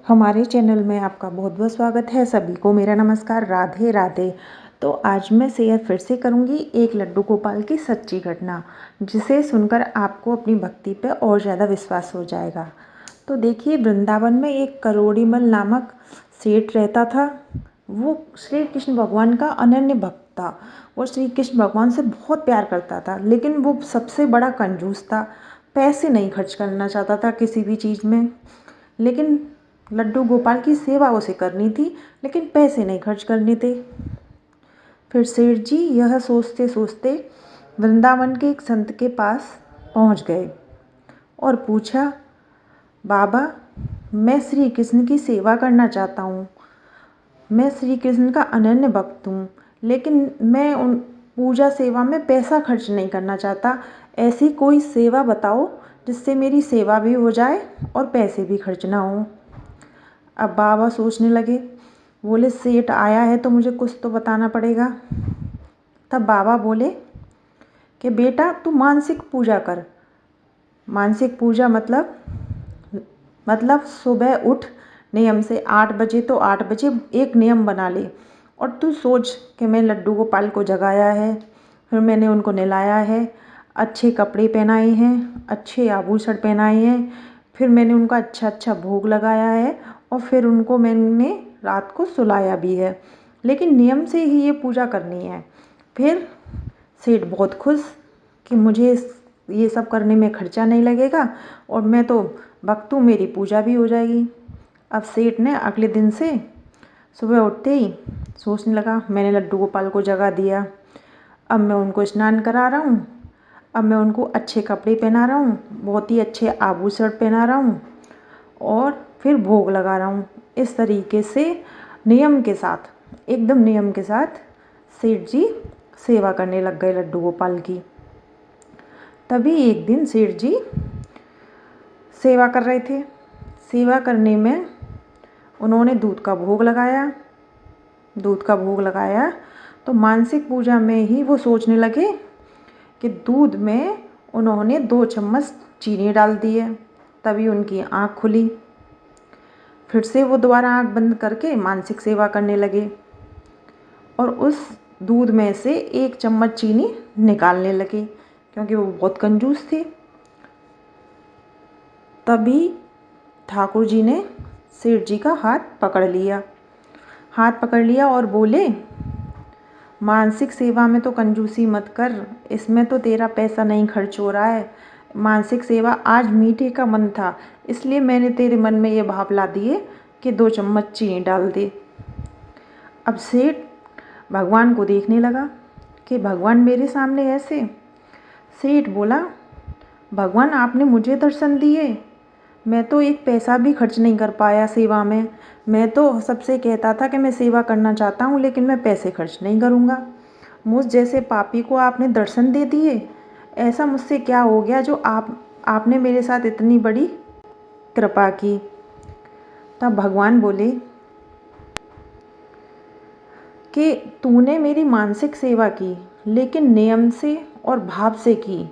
हमारे चैनल में आपका बहुत बहुत स्वागत है। सभी को मेरा नमस्कार, राधे राधे। तो आज मैं शेयर फिर से करूंगी एक लड्डू गोपाल की सच्ची घटना, जिसे सुनकर आपको अपनी भक्ति पे और ज़्यादा विश्वास हो जाएगा। तो देखिए, वृंदावन में एक करोड़ीमल नामक सेठ रहता था। वो श्री कृष्ण भगवान का अनन्य भक्त था। वो श्री कृष्ण भगवान से बहुत प्यार करता था, लेकिन वो सबसे बड़ा कंजूस था। पैसे नहीं खर्च करना चाहता था किसी भी चीज़ में। लेकिन लड्डू गोपाल की सेवा उसे करनी थी, लेकिन पैसे नहीं खर्च करने थे। फिर सेठ जी यह सोचते सोचते वृंदावन के एक संत के पास पहुंच गए और पूछा, बाबा, मैं श्री कृष्ण की सेवा करना चाहता हूँ। मैं श्री कृष्ण का अनन्य भक्त हूँ, लेकिन मैं उन पूजा सेवा में पैसा खर्च नहीं करना चाहता। ऐसी कोई सेवा बताओ जिससे मेरी सेवा भी हो जाए और पैसे भी खर्च ना हो। अब बाबा सोचने लगे। बोले, सेठ आया है तो मुझे कुछ तो बताना पड़ेगा। तब बाबा बोले कि बेटा, तू मानसिक पूजा कर। मानसिक पूजा मतलब सुबह उठ, नियम से 8 बजे तो 8 बजे एक नियम बना ले और तू सोच कि मैं लड्डू गोपाल को जगाया है, फिर मैंने उनको नहलाया है, अच्छे कपड़े पहनाए हैं, अच्छे आभूषण पहनाए हैं, फिर मैंने उनका अच्छा अच्छा भोग लगाया है और फिर उनको मैंने रात को सुलाया भी है। लेकिन नियम से ही ये पूजा करनी है। फिर सेठ बहुत खुश कि मुझे ये सब करने में खर्चा नहीं लगेगा और मैं तो भक्त हूँ, मेरी पूजा भी हो जाएगी। अब सेठ ने अगले दिन से सुबह उठते ही सोचने लगा, मैंने लड्डू गोपाल को जगा दिया, अब मैं उनको स्नान करा रहा हूँ, अब मैं उनको अच्छे कपड़े पहना रहा हूँ, बहुत ही अच्छे आभूषण पहना रहा हूँ और फिर भोग लगा रहा हूँ। इस तरीके से नियम के साथ, एकदम नियम के साथ सेठ जी सेवा करने लग गए लड्डू गोपाल की। तभी एक दिन सेठ जी सेवा कर रहे थे। सेवा करने में उन्होंने दूध का भोग लगाया। दूध का भोग लगाया तो मानसिक पूजा में ही वो सोचने लगे कि दूध में उन्होंने 2 चम्मच चीनी डाल दी है। तभी उनकी आँख खुली। फिर से वो दोबारा आँख बंद करके मानसिक सेवा करने लगे और उस दूध में से 1 चम्मच चीनी निकालने लगे, क्योंकि वो बहुत कंजूस थे। तभी ठाकुर जी ने सेठ जी का हाथ पकड़ लिया। हाथ पकड़ लिया और बोले, मानसिक सेवा में तो कंजूसी मत कर, इसमें तो तेरा पैसा नहीं खर्च हो रहा है। मानसिक सेवा आज मीठे का मन था, इसलिए मैंने तेरे मन में ये भाव ला दिए कि 2 चम्मच चीनी डाल दे। अब सेठ भगवान को देखने लगा कि भगवान मेरे सामने ऐसे। सेठ बोला, भगवान आपने मुझे दर्शन दिए, मैं तो एक पैसा भी खर्च नहीं कर पाया सेवा में। मैं तो सबसे कहता था कि मैं सेवा करना चाहता हूँ, लेकिन मैं पैसे खर्च नहीं करूँगा। मुझ जैसे पापी को आपने दर्शन दे दिए। ऐसा मुझसे क्या हो गया जो आपने मेरे साथ इतनी बड़ी कृपा की। तब भगवान बोले कि तूने मेरी मानसिक सेवा की, लेकिन नियम से और भाव से की।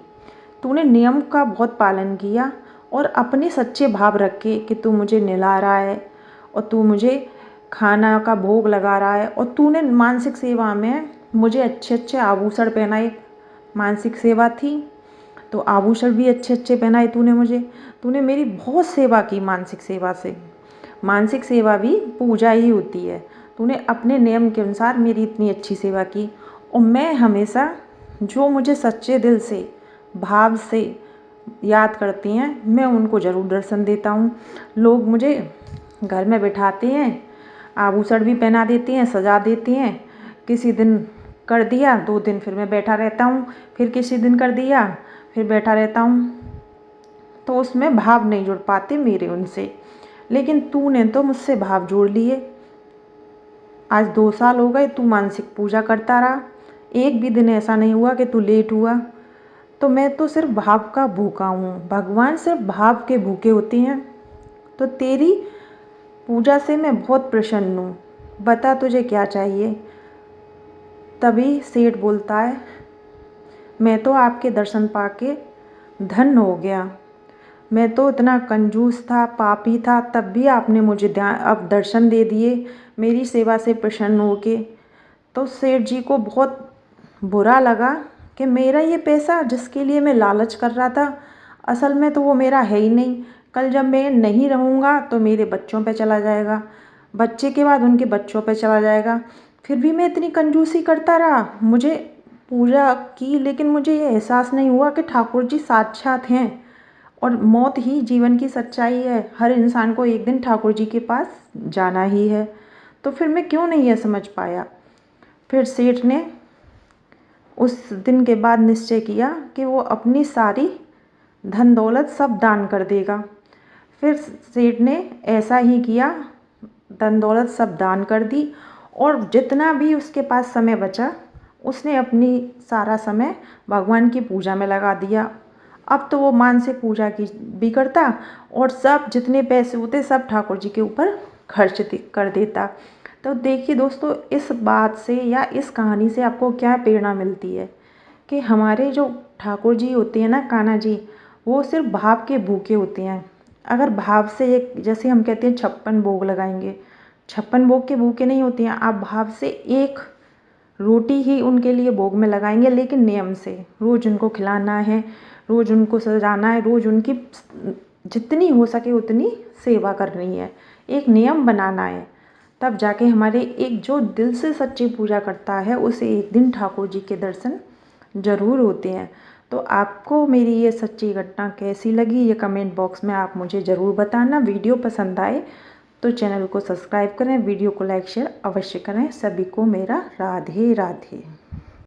तूने नियम का बहुत पालन किया और अपने सच्चे भाव रख के कि तू मुझे नहला रहा है और तू मुझे खाना का भोग लगा रहा है और तूने मानसिक सेवा में मुझे अच्छे अच्छे आभूषण पहनाए। मानसिक सेवा थी तो आभूषण भी अच्छे अच्छे पहनाए तूने मुझे। तूने मेरी बहुत सेवा की मानसिक सेवा से। मानसिक सेवा भी पूजा ही होती है। तूने अपने नियम के अनुसार मेरी इतनी अच्छी सेवा की और मैं हमेशा, जो मुझे सच्चे दिल से भाव से याद करती हैं, मैं उनको ज़रूर दर्शन देता हूँ। लोग मुझे घर में बिठाते हैं, आभूषण भी पहना देती हैं, सजा देती हैं। किसी दिन कर दिया, 2 दिन फिर मैं बैठा रहता हूँ, फिर किसी दिन कर दिया, फिर बैठा रहता हूँ, तो उसमें भाव नहीं जुड़ पाते मेरे उनसे। लेकिन तूने तो मुझसे भाव जोड़ लिए। आज 2 साल हो गए तू मानसिक पूजा करता रहा, एक भी दिन ऐसा नहीं हुआ कि तू लेट हुआ। तो मैं तो सिर्फ भाव का भूखा हूँ। भगवान सिर्फ भाव के भूखे होते हैं। तो तेरी पूजा से मैं बहुत प्रसन्न हूँ, बता तुझे क्या चाहिए। तभी सेठ बोलता है, मैं तो आपके दर्शन पाके धन्य हो गया। मैं तो इतना कंजूस था, पापी था, तब भी आपने मुझे अब दर्शन दे दिए मेरी सेवा से प्रसन्न होके। तो सेठ जी को बहुत बुरा लगा कि मेरा ये पैसा जिसके लिए मैं लालच कर रहा था, असल में तो वो मेरा है ही नहीं। कल जब मैं नहीं रहूँगा तो मेरे बच्चों पे चला जाएगा, बच्चे के बाद उनके बच्चों पे चला जाएगा। फिर भी मैं इतनी कंजूसी करता रहा, मुझे पूजा की, लेकिन मुझे ये एहसास नहीं हुआ कि ठाकुर जी साक्षात हैं और मौत ही जीवन की सच्चाई है। हर इंसान को एक दिन ठाकुर जी के पास जाना ही है। तो फिर मैं क्यों नहीं ये समझ पाया। फिर सेठ ने उस दिन के बाद निश्चय किया कि वो अपनी सारी धन दौलत सब दान कर देगा। फिर सेठ ने ऐसा ही किया, धन दौलत सब दान कर दी और जितना भी उसके पास समय बचा उसने अपनी सारा समय भगवान की पूजा में लगा दिया। अब तो वो मानसिक पूजा की भी करता और सब जितने पैसे होते सब ठाकुर जी के ऊपर खर्च कर देता। तो देखिए दोस्तों, इस बात से या इस कहानी से आपको क्या प्रेरणा मिलती है कि हमारे जो ठाकुर जी होते हैं ना, कान्हा जी, वो सिर्फ भाव के भूखे होते हैं। अगर भाव से एक, जैसे हम कहते हैं 56 भोग लगाएंगे, 56 भोग के भूखे नहीं होते हैं। आप भाव से एक रोटी ही उनके लिए भोग में लगाएंगे, लेकिन नियम से रोज़ उनको खिलाना है, रोज़ उनको सजाना है, रोज़ उनकी जितनी हो सके उतनी सेवा करनी है, एक नियम बनाना है। तब जाके हमारे एक जो दिल से सच्ची पूजा करता है उसे एक दिन ठाकुर जी के दर्शन ज़रूर होते हैं। तो आपको मेरी ये सच्ची घटना कैसी लगी, ये कमेंट बॉक्स में आप मुझे ज़रूर बताना। वीडियो पसंद आए तो चैनल को सब्सक्राइब करें, वीडियो को लाइक शेयर अवश्य करें। सभी को मेरा राधे राधे।